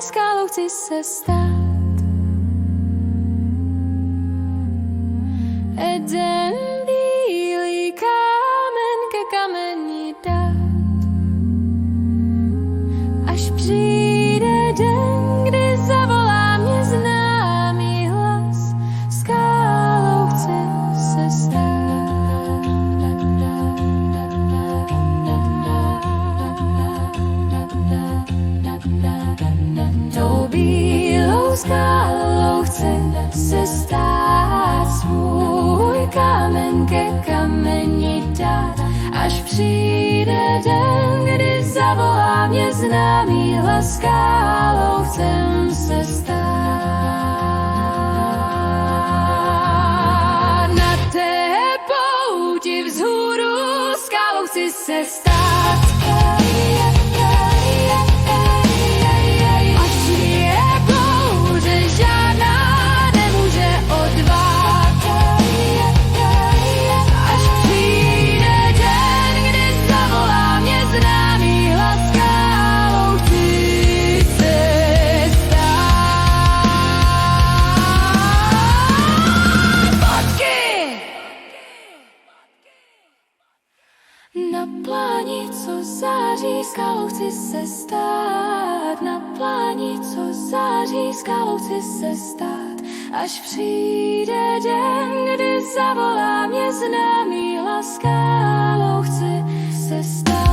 skálou chci se stát. Jeden bílý kámen ke kameni dát, až přijde den, kdy zavolá mě známý hlas, skálou chci se stát. Tou bílou skálou chci se stát, svůj kámen ke kameni dát, až přijde den, kdy zavolá mě známý hlas, skálou chcem se stát. Na té pouti vzhůru skálou chci se stát. Na pláni, co září, skálou chci se stát. Na pláni, co září, skálou chci se stát. Až přijde den, kdy zavolá mě známý hlas, skálou chci se stát.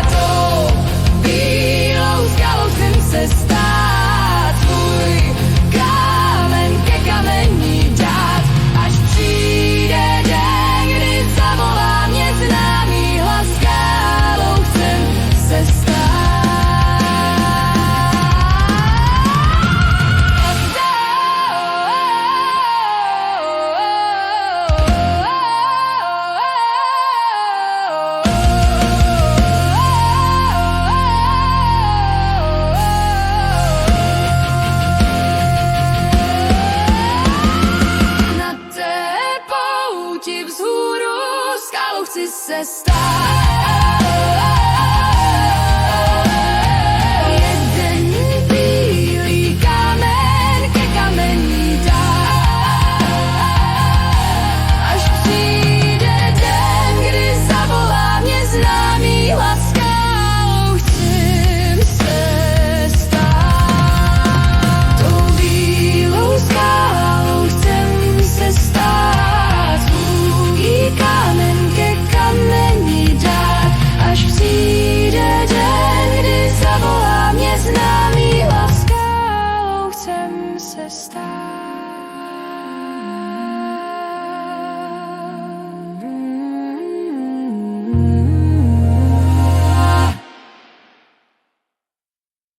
Tou bílou skálou chci se stát, svůj kámen ke kameni dát, až přijde den, kdy zavolá mě známý hlas, skálou chcem se stát. Na té pouti vzhůru skálou chci se stát.